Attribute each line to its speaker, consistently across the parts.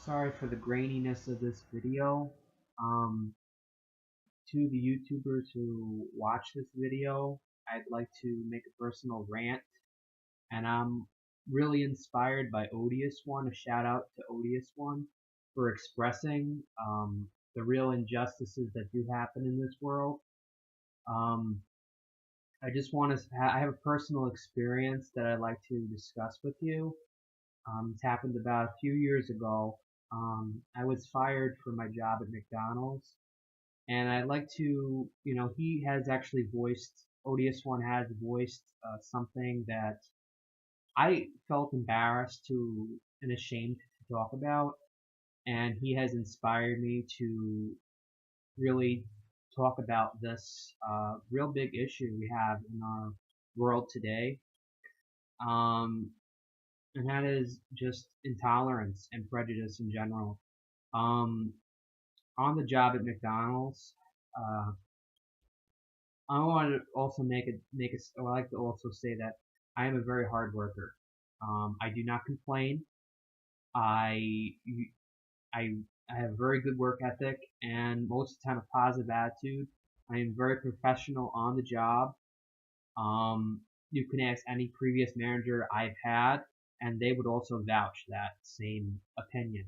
Speaker 1: sorry for the graininess of this video. Um, to the YouTubers who watch this video, I'd like to make a personal rant, and I'm really inspired by Odious One. A shout out to Odious One for expressing the real injustices that do happen in this world. Um, I just want to. I have a personal experience that I'd like to discuss with you. It's happened about a few years ago. I was fired from my job at McDonald's, and I'd like to, he has actually voiced, Odious One has voiced something that I felt embarrassed to and ashamed to talk about, and he has inspired me to really talk about this real big issue we have in our world today. Um, and that is just intolerance and prejudice in general. Um, on the job at McDonald's, uh, I want to also I like to also say that I am a very hard worker. I do not complain. I, I, I have a very good work ethic and most of the time a positive attitude. I am very professional on the job. You can ask any previous manager I've had, and they would also vouch that same opinion.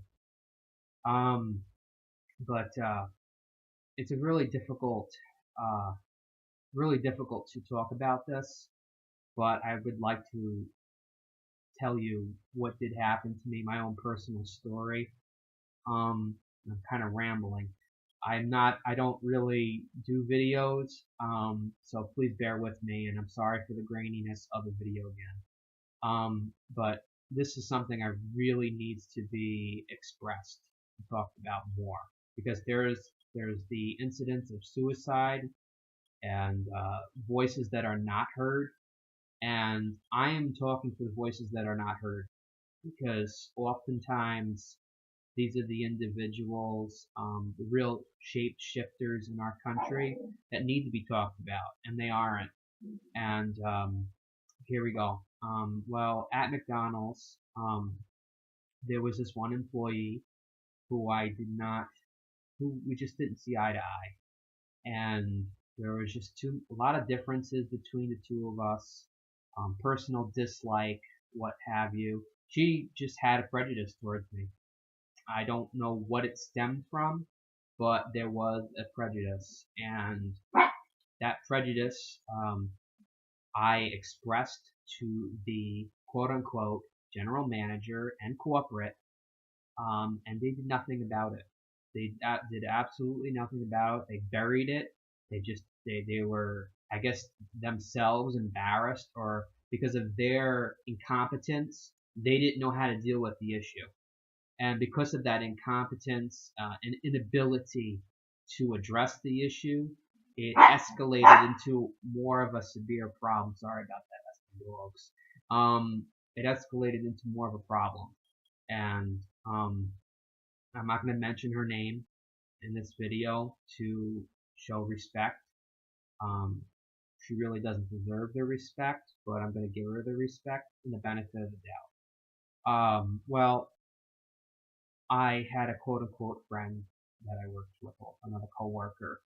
Speaker 1: Um, but it's a really difficult to talk about this. But I would like to tell you what did happen to me, my own personal story. I'm kind of rambling. I don't really do videos, so please bear with me, and I'm sorry for the graininess of the video again. But this is something I really needs to be expressed and talked about more, because there's the incidents of suicide and voices that are not heard, and I am talking for the voices that are not heard, because oftentimes these are the individuals, the real shapeshifters in our country that need to be talked about, and they aren't. And here we go. Well, at McDonald's, there was this one employee who who we just didn't see eye to eye, and there was just a lot of differences between the two of us, personal dislike, what have you. She just had a prejudice towards me. I don't know what it stemmed from, but there was a prejudice, and that prejudice I expressed to the quote-unquote general manager and corporate, and they did nothing about it. They did absolutely nothing about it. They buried it. They were, I guess, themselves embarrassed, or because of their incompetence, they didn't know how to deal with the issue. And because of that incompetence and inability to address the issue, it escalated into more of a severe problem. Sorry about that, that's the dogs. It escalated into more of a problem. And I'm not going to mention her name in this video to show respect. She really doesn't deserve the respect, but I'm going to give her the respect and the benefit of the doubt. Well, I had a quote-unquote friend that I worked with, another coworker,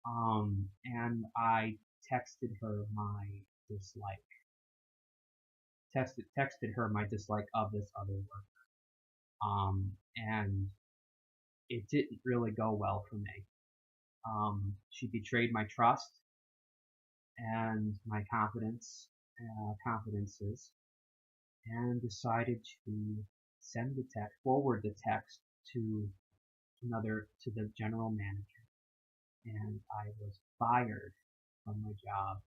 Speaker 1: and I texted her my dislike. Texted her my dislike of this other worker, and it didn't really go well for me. She betrayed my trust and my confidences, and decided to forward the text to the general manager, and I was fired from my job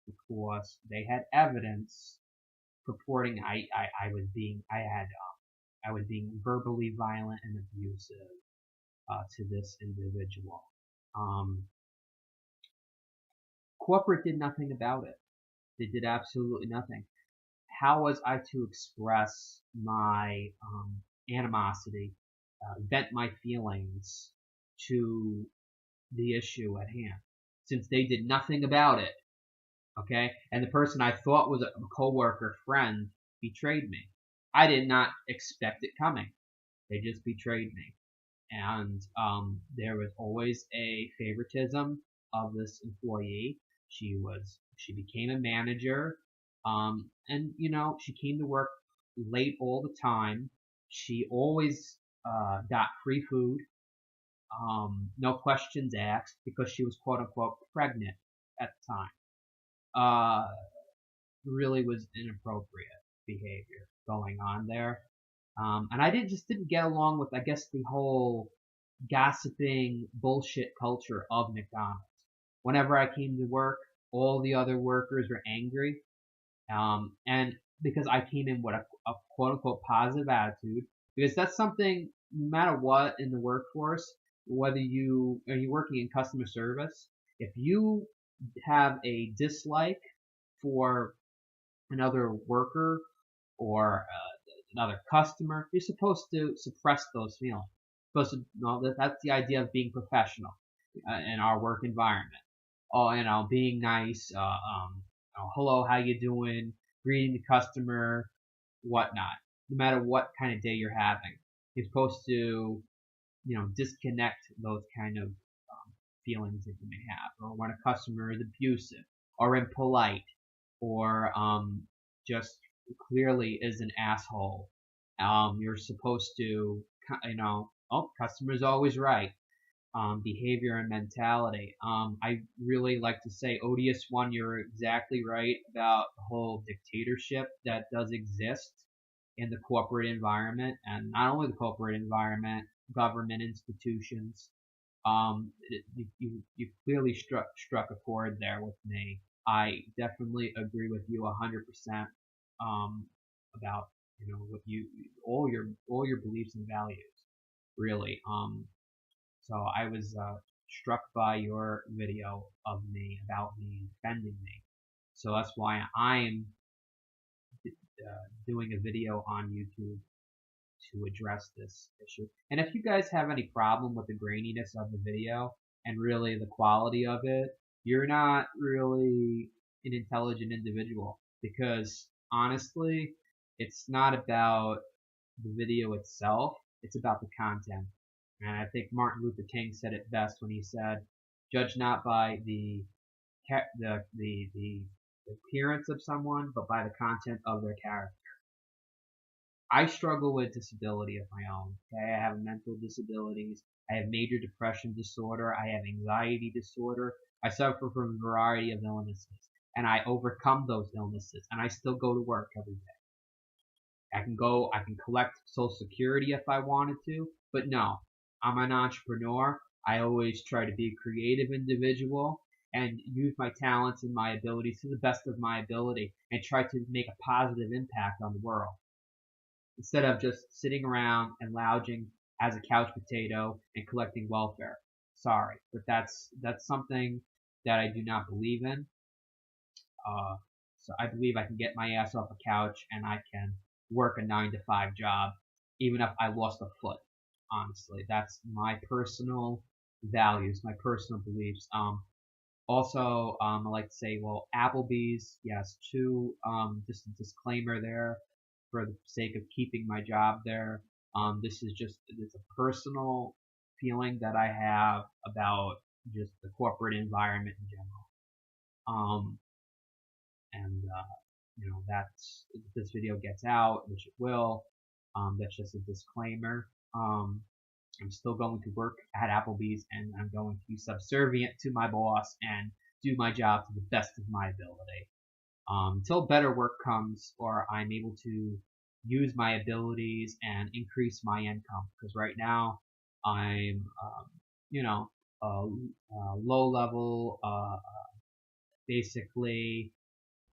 Speaker 1: because they had evidence purporting I was being verbally violent and abusive to this individual. Corporate did nothing about it. They did absolutely nothing. How was I to express my animosity, vent my feelings to the issue at hand, since they did nothing about it? Okay, and the person I thought was a coworker, friend, betrayed me. I did not expect it coming. They just betrayed me. And there was always a favoritism of this employee. She became a manager, and she came to work late all the time. She always got free food, no questions asked, because she was quote unquote pregnant at the time. Really was inappropriate behavior going on there. And I didn't get along with, I guess, the whole gossiping bullshit culture of McDonald's. Whenever I came to work, all the other workers were angry. And because I came in with a quote unquote positive attitude, because that's something, no matter what in the workforce, whether you are working in customer service, if you have a dislike for another worker or another customer, you're supposed to suppress those feelings. Supposed to, that's the idea of being professional in our work environment. Oh, being nice. Hello, how you doing? Greeting the customer, whatnot. No matter what kind of day you're having, you're supposed to, disconnect those kind of feelings that you may have, or when a customer is abusive or impolite, or just clearly is an asshole. You're supposed to, customer's always right. Behavior and mentality. I really like to say, Odious One, you're exactly right about the whole dictatorship that does exist in the corporate environment, and not only the corporate environment, government institutions. You clearly struck a chord there with me. I definitely agree with you 100% about what all your beliefs and values. Really. So I was struck by your video of me about me defending me. So that's why I'm doing a video on YouTube to address this issue. And if you guys have any problem with the graininess of the video and really the quality of it, you're not really an intelligent individual, because honestly, it's not about the video itself, it's about the content. And I think Martin Luther King said it best when he said, "Judge not by the appearance of someone, but by the content of their character." I struggle with disability of my own. Okay, I have mental disabilities. I have major depression disorder. I have anxiety disorder. I suffer from a variety of illnesses, and I overcome those illnesses, and I still go to work every day. I can collect Social Security if I wanted to, but no, I'm an entrepreneur. I always try to be a creative individual and use my talents and my abilities to the best of my ability and try to make a positive impact on the world, instead of just sitting around and lounging as a couch potato and collecting welfare. Sorry, but that's something that I do not believe in. So I believe I can get my ass off a couch and I can work a 9 to 5 job, even if I lost a foot. Honestly, that's my personal values, my personal beliefs. Also, I like to say, well, Applebee's, yes, too. Just a disclaimer there, for the sake of keeping my job there. This is just, it's a personal feeling that I have about just the corporate environment in general. And that's, if this video gets out, which it will, that's just a disclaimer. I'm still going to work at Applebee's, and I'm going to be subservient to my boss and do my job to the best of my ability. Until better work comes, or I'm able to use my abilities and increase my income. Because right now, I'm, low level, basically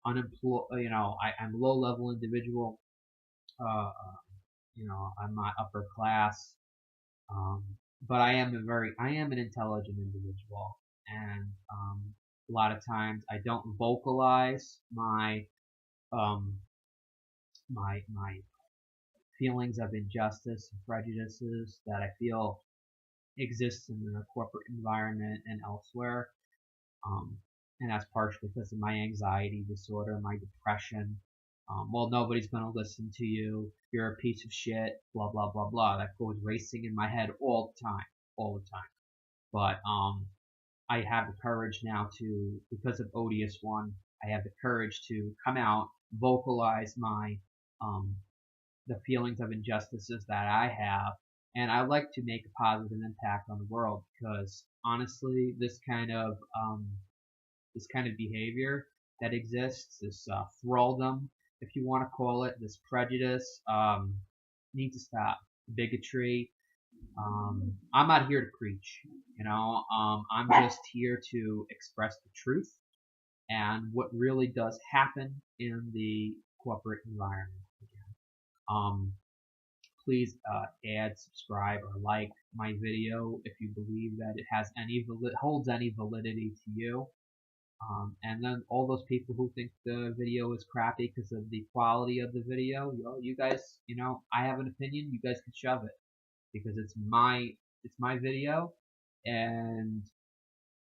Speaker 1: unemployed. I'm a low level individual. I'm not upper class. But I am an intelligent individual, and a lot of times I don't vocalize my my feelings of injustice and prejudices that I feel exist in the corporate environment and elsewhere. And that's partially because of my anxiety disorder, my depression, Well, nobody's gonna listen to you. You're a piece of shit. Blah blah blah blah. That goes racing in my head all the time, all the time. But I have the courage now to, because of Odious One, I have the courage to come out, vocalize my um, the feelings of injustices that I have, and I like to make a positive impact on the world because honestly, this kind of behavior that exists, this thraldom, if you want to call it, this prejudice, needs to stop. Bigotry. I'm not here to preach, you know. I'm just here to express the truth and what really does happen in the corporate environment. Um, Please add, subscribe, or like my video if you believe that it has holds any validity to you. And then all those people who think the video is crappy because of the quality of the video, you guys, I have an opinion. You guys can shove it because it's my video, and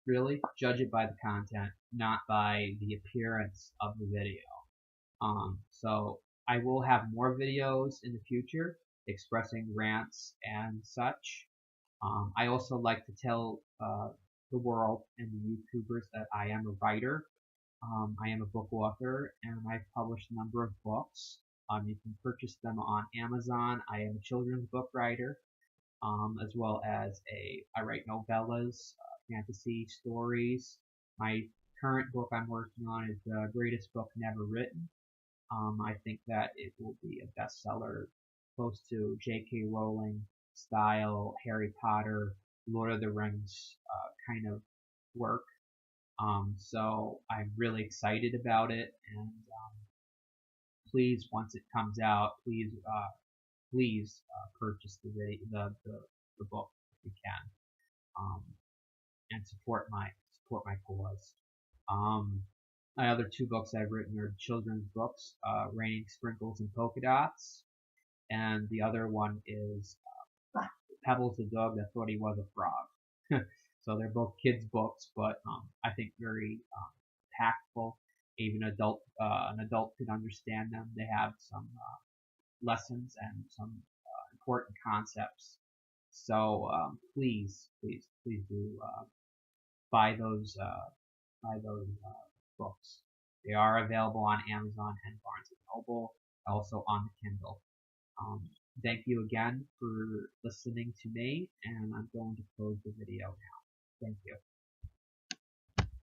Speaker 1: really judge it by the content, not by the appearance of the video. So I will have more videos in the future expressing rants and such. I also like to tell the world and the YouTubers that I am a writer. I am a book author, and I've published a number of books. You can purchase them on Amazon. I am a children's book writer, as well as I write novellas, fantasy stories. My current book I'm working on is the greatest book never written. I think that it will be a bestseller, close to J.K. Rowling style, Harry Potter, Lord of the Rings kind of work. So I'm really excited about it, and please, once it comes out, please purchase the book if you can, and support my cause. Um, my other two books I've written are children's books, Raining Sprinkles and Polka Dots, and the other one is Pebbles the Dog That Thought He Was a Frog. So they're both kids' books, but I think very impactful. Even an adult could understand them. They have some lessons and some important concepts. So please do buy those books. They are available on Amazon and Barnes and Noble, also on the Kindle. Um, Thank you again for listening to me, and I'm going to close the video now. Thank you.